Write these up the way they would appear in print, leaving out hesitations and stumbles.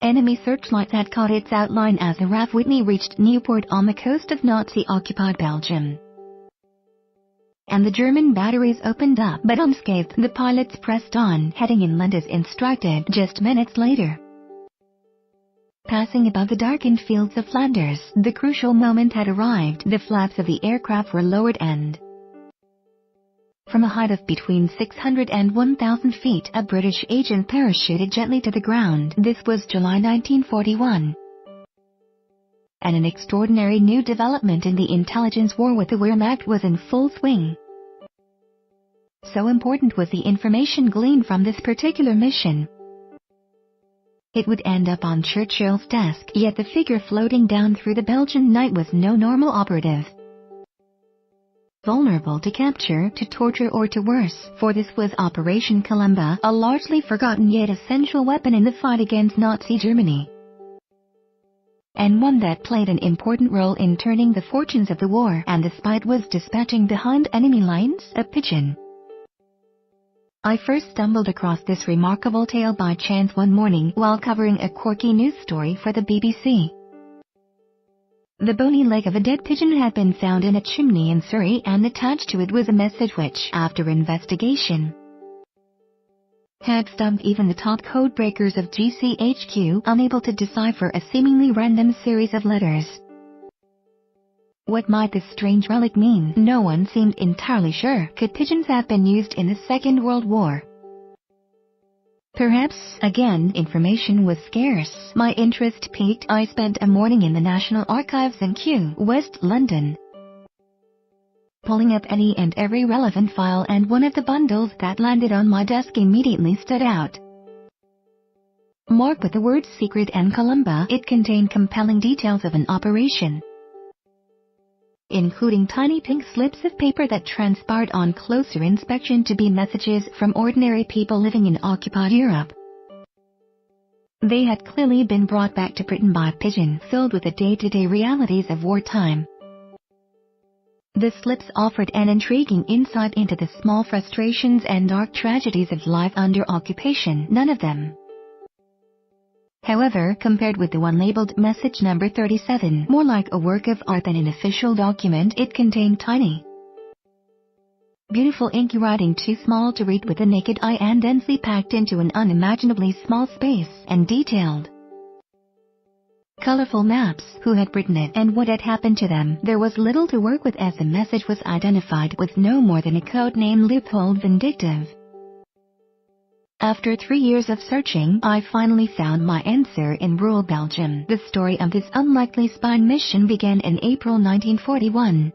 Enemy searchlights had caught its outline as the RAF Whitney reached Newport on the coast of Nazi-occupied Belgium. And the German batteries opened up, but unscathed the pilots pressed on, heading inland as instructed. Just minutes later, passing above the darkened fields of Flanders, the crucial moment had arrived. The flaps of the aircraft were lowered and, from a height of between 600 and 1,000 feet, a British agent parachuted gently to the ground. This was July 1941. And an extraordinary new development in the intelligence war with the Wehrmacht was in full swing. So important was the information gleaned from this particular mission. It would end up on Churchill's desk, yet the figure floating down through the Belgian night was no normal operative, vulnerable to capture, to torture, or to worse, for this was Operation Columba, a largely forgotten yet essential weapon in the fight against Nazi Germany, and one that played an important role in turning the fortunes of the war. And the spy was dispatching behind enemy lines, a pigeon. I first stumbled across this remarkable tale by chance one morning while covering a quirky news story for the BBC. The bony leg of a dead pigeon had been found in a chimney in Surrey, and attached to it was a message which, after investigation, had stumped even the top codebreakers of GCHQ, unable to decipher a seemingly random series of letters. What might this strange relic mean? No one seemed entirely sure. Could pigeons have been used in the Second World War? Perhaps. Again, information was scarce. My interest piqued. I spent a morning in the National Archives in Kew, West London, pulling up any and every relevant file, and one of the bundles that landed on my desk immediately stood out. Marked with the words Secret and Columba, it contained compelling details of an operation, including tiny pink slips of paper that transpired on closer inspection to be messages from ordinary people living in occupied Europe. They had clearly been brought back to Britain by pigeon, filled with the day-to-day realities of wartime. The slips offered an intriguing insight into the small frustrations and dark tragedies of life under occupation. None of them, however, compared with the one labeled Message Number 37, more like a work of art than an official document. It contained tiny, beautiful inky writing too small to read with the naked eye and densely packed into an unimaginably small space, and detailed, colorful maps. Who had written it and what had happened to them? There was little to work with, as the message was identified with no more than a code name: Leupold Vindictive. After 3 years of searching, I finally found my answer in rural Belgium. The story of this unlikely spy mission began in April 1941.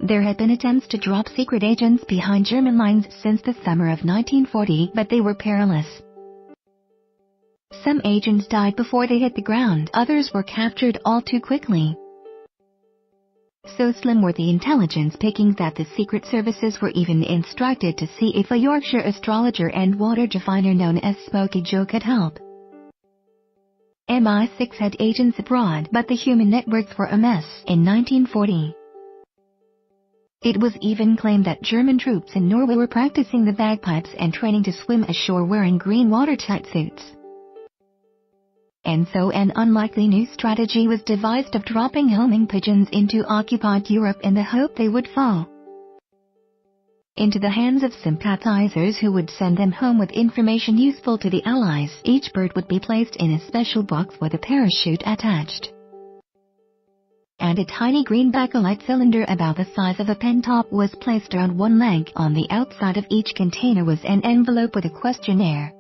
There had been attempts to drop secret agents behind German lines since the summer of 1940, but they were perilous. Some agents died before they hit the ground, others were captured all too quickly. So slim were the intelligence pickings that the secret services were even instructed to see if a Yorkshire astrologer and water diviner known as Smoky Joe could help. MI6 had agents abroad, but the human networks were a mess. In 1940, it was even claimed that German troops in Norway were practicing the bagpipes and training to swim ashore wearing green watertight suits. And so an unlikely new strategy was devised of dropping homing pigeons into occupied Europe in the hope they would fall into the hands of sympathizers who would send them home with information useful to the Allies. Each bird would be placed in a special box with a parachute attached, and a tiny green bakelite cylinder about the size of a pen top was placed around one leg. On the outside of each container was an envelope with a questionnaire,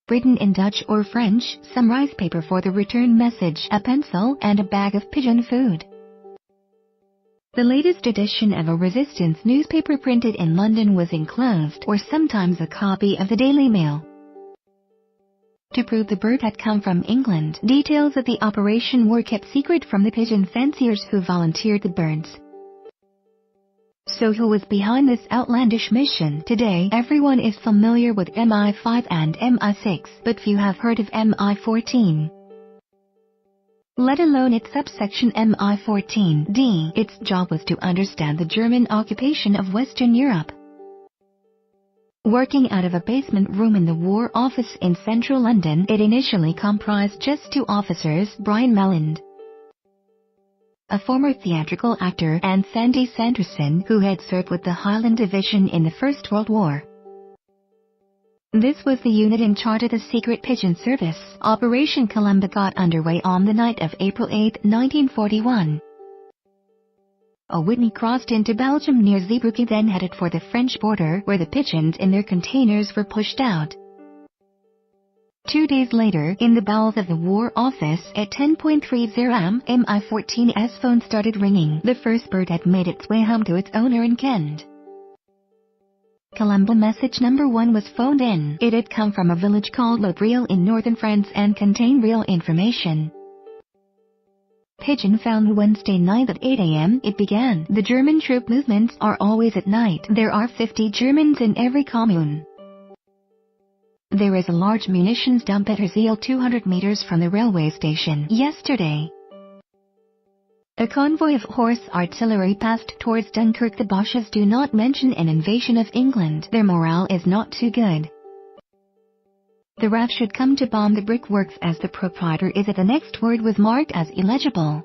written in Dutch or French, some rice paper for the return message, a pencil, and a bag of pigeon food. The latest edition of a resistance newspaper printed in London was enclosed, or sometimes a copy of the Daily Mail, to prove the bird had come from England. Details of the operation were kept secret from the pigeon fanciers who volunteered the birds. So who was behind this outlandish mission? Today, everyone is familiar with MI5 and MI6, but few have heard of MI14, let alone its subsection MI14D. Its job was to understand the German occupation of Western Europe. Working out of a basement room in the War Office in central London, it initially comprised just 2 officers, Brian Melland, a former theatrical actor, and Sandy Sanderson, who had served with the Highland Division in the First World War. This was the unit in charge of the secret pigeon service. Operation Columba got underway on the night of April 8, 1941. A Whitney crossed into Belgium near Zeebrugge, then headed for the French border, where the pigeons in their containers were pushed out. 2 days later, in the bowels of the War Office, at 10:30 am, MI-14's phone started ringing. The first bird had made its way home to its owner in Kent. Columba message number 1 was phoned in. It had come from a village called Le Briel in northern France and contained real information. Pigeon found Wednesday night at 8 am, it began. The German troop movements are always at night. There are 50 Germans in every commune. There is a large munitions dump at Herzeele 200 meters from the railway station. Yesterday, a convoy of horse artillery passed towards Dunkirk. The Boches do not mention an invasion of England. Their morale is not too good. The RAF should come to bomb the brickworks as the proprietor is at the next word was marked as illegible.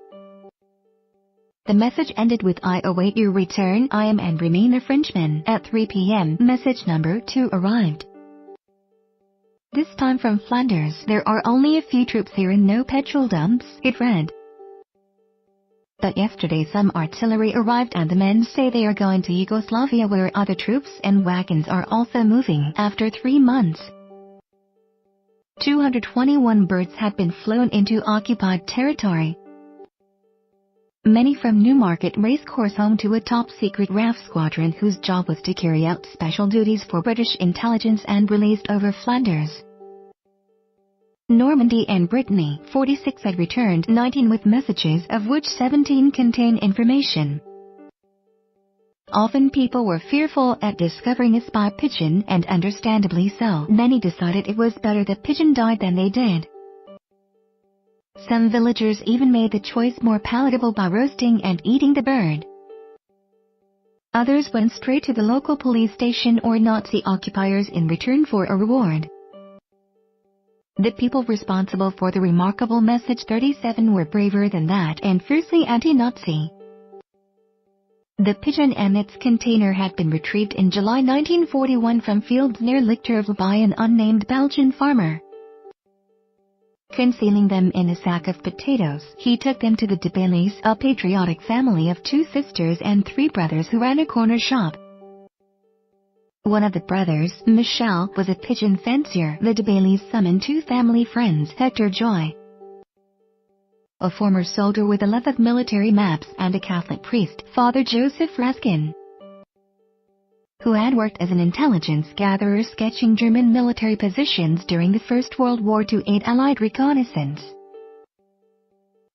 The message ended with "I await your return. I am and remain a Frenchman." At 3 p.m., message number 2 arrived. This time from Flanders. "There are only a few troops here and no petrol dumps," it read. "But yesterday some artillery arrived and the men say they are going to Yugoslavia, where other troops and wagons are also moving." After 3 months, 221 birds had been flown into occupied territory. Many from Newmarket Racecourse, home to a top-secret RAF squadron whose job was to carry out special duties for British intelligence, and released over Flanders, Normandy and Brittany. 46 had returned, 19 with messages, of which 17 contain information. Often people were fearful at discovering a spy pigeon, and understandably so. Many decided it was better the pigeon died than they did. Some villagers even made the choice more palatable by roasting and eating the bird. Others went straight to the local police station or Nazi occupiers in return for a reward. The people responsible for the remarkable message 37 were braver than that and fiercely anti-Nazi. The pigeon and its container had been retrieved in July 1941 from fields near Lichterville by an unnamed Belgian farmer. Concealing them in a sack of potatoes, he took them to the de Baileys, a patriotic family of 2 sisters and 3 brothers who ran a corner shop. One of the brothers, Michel, was a pigeon fancier. The de Baileys summoned 2 family friends, Hector Joy, a former soldier with a love of military maps, and a Catholic priest, Father Joseph Raskin, who had worked as an intelligence gatherer sketching German military positions during the First World War to aid Allied reconnaissance.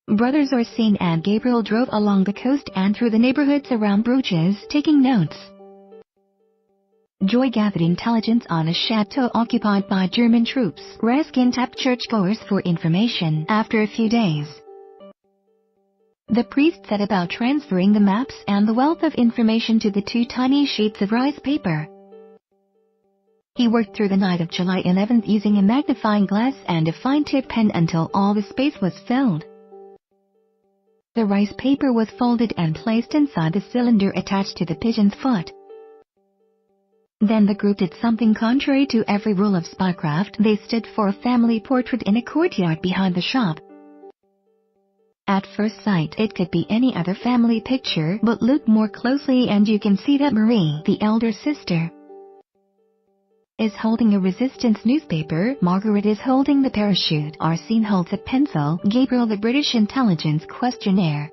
Brothers Orsine and Gabriel drove along the coast and through the neighborhoods around Bruges, taking notes. Joy gathered intelligence on a chateau occupied by German troops. Raskin tapped churchgoers for information. After a few days, the priest set about transferring the maps and the wealth of information to the 2 tiny sheets of rice paper. He worked through the night of July 11th using a magnifying glass and a fine-tip pen until all the space was filled. The rice paper was folded and placed inside the cylinder attached to the pigeon's foot. Then the group did something contrary to every rule of spycraft. They stood for a family portrait in a courtyard behind the shop. At first sight, it could be any other family picture, but look more closely and you can see that Marie, the elder sister, is holding a resistance newspaper, Margaret is holding the parachute, Arsene holds a pencil, Gabriel the British intelligence questionnaire,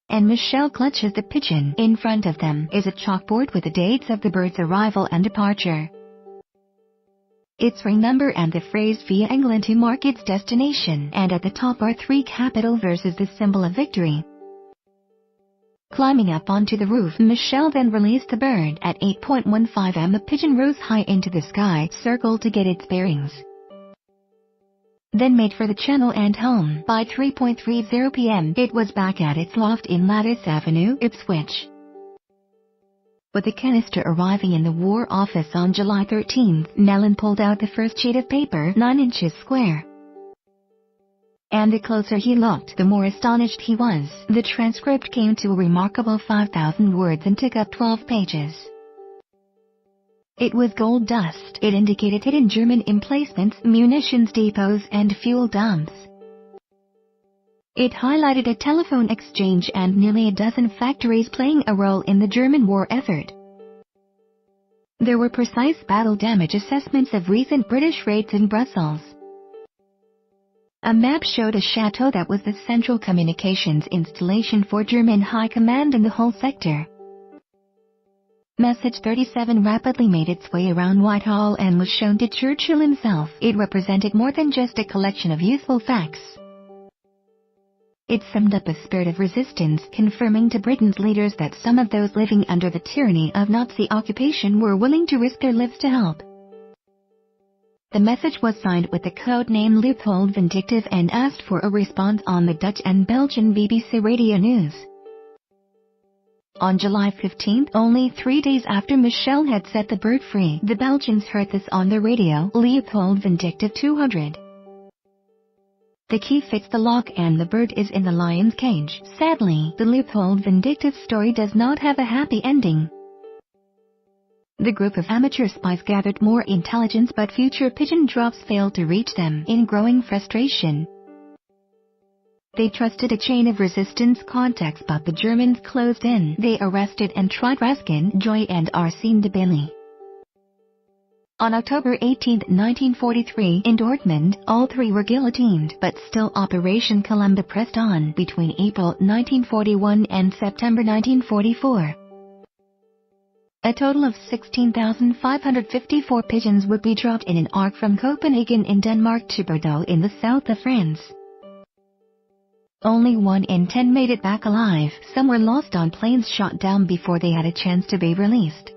and Michel clutches the pigeon. In front of them is a chalkboard with the dates of the bird's arrival and departure, its ring number and the phrase "via England" to mark its destination, and at the top are 3 capital verses, the symbol of victory. Climbing up onto the roof, Michel then released the bird. At 8:15 am, the pigeon rose high into the sky, circled to get its bearings, then made for the channel and home. By 3:30 p.m., it was back at its loft in Lattice Avenue, Ipswich. With the canister arriving in the War Office on July 13, Nellen pulled out the first sheet of paper 9 inches square. And the closer he looked, the more astonished he was. The transcript came to a remarkable 5,000 words and took up 12 pages. It was gold dust. It indicated hidden German emplacements, munitions depots, and fuel dumps. It highlighted a telephone exchange and nearly a dozen factories playing a role in the German war effort. There were precise battle damage assessments of recent British raids in Brussels. A map showed a chateau that was the central communications installation for German High Command in the whole sector. Message 37 rapidly made its way around Whitehall and was shown to Churchill himself. It represented more than just a collection of useful facts. It summed up a spirit of resistance, confirming to Britain's leaders that some of those living under the tyranny of Nazi occupation were willing to risk their lives to help. The message was signed with the code name Leopold Vindictive and asked for a response on the Dutch and Belgian BBC Radio News. On July 15, only 3 days after Michel had set the bird free, the Belgians heard this on the radio: Leopold Vindictive 200. The key fits the lock and the bird is in the lion's cage. Sadly, the Leopold Vindictive story does not have a happy ending. The group of amateur spies gathered more intelligence, but future pigeon drops failed to reach them. In growing frustration, they trusted a chain of resistance contacts, but the Germans closed in. They arrested and tried Raskin, Joy, and Arsène de Billy. On October 18, 1943, in Dortmund, all three were guillotined, but still Operation Columba pressed on between April 1941 and September 1944. A total of 16,554 pigeons would be dropped in an ark from Copenhagen in Denmark to Bordeaux in the south of France. Only 1 in 10 made it back alive. Some were lost on planes shot down before they had a chance to be released.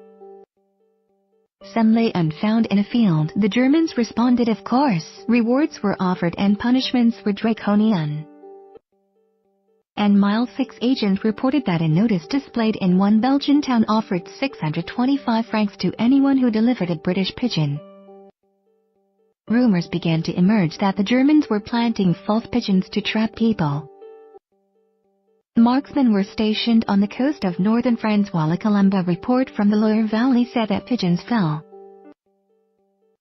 Some lay unfound in a field. The Germans responded, of course. Rewards were offered and punishments were draconian. And Mile 6 agent reported that a notice displayed in one Belgian town offered 625 francs to anyone who delivered a British pigeon. Rumors began to emerge that the Germans were planting false pigeons to trap people. Marksmen were stationed on the coast of northern France, while a Columba report from the Loire Valley said that pigeons fell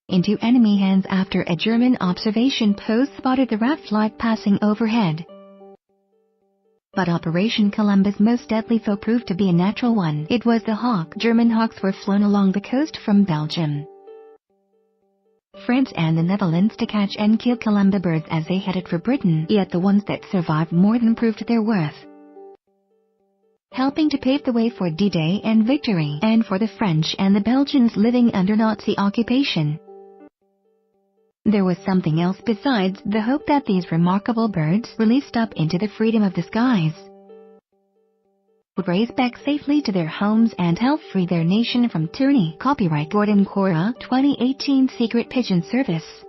into enemy hands after a German observation post spotted the raft light passing overhead. But Operation Columba's most deadly foe proved to be a natural one. It was the hawk. German hawks were flown along the coast from Belgium, France and the Netherlands to catch and kill Columba birds as they headed for Britain, yet the ones that survived more than proved their worth, helping to pave the way for D-Day and victory, and for the French and the Belgians living under Nazi occupation. There was something else besides the hope that these remarkable birds, released up into the freedom of the skies, would race back safely to their homes and help free their nation from tyranny. Copyright Gordon Cora, 2018. Secret Pigeon Service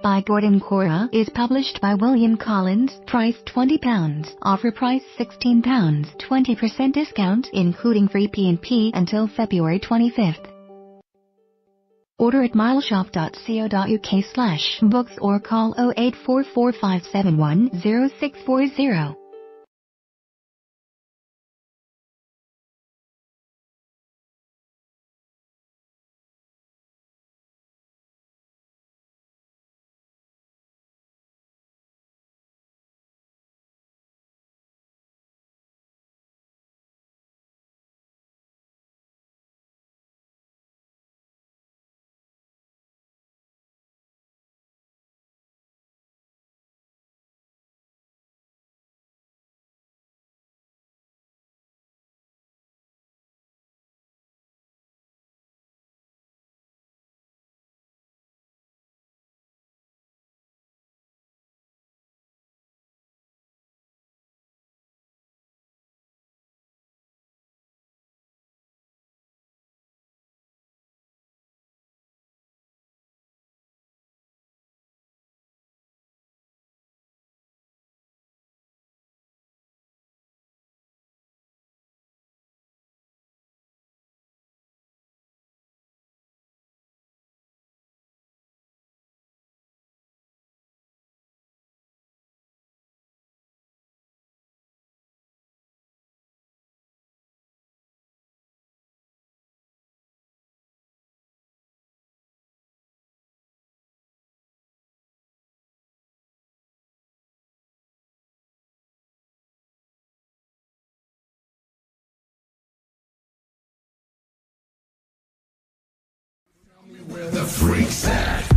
by Gordon Cora, is published by William Collins. Price £20. Offer price £16. 20% discount, including free P&P, until February 25th. Order at mileshop.co.uk/books or call 084457100640. where the freaks at.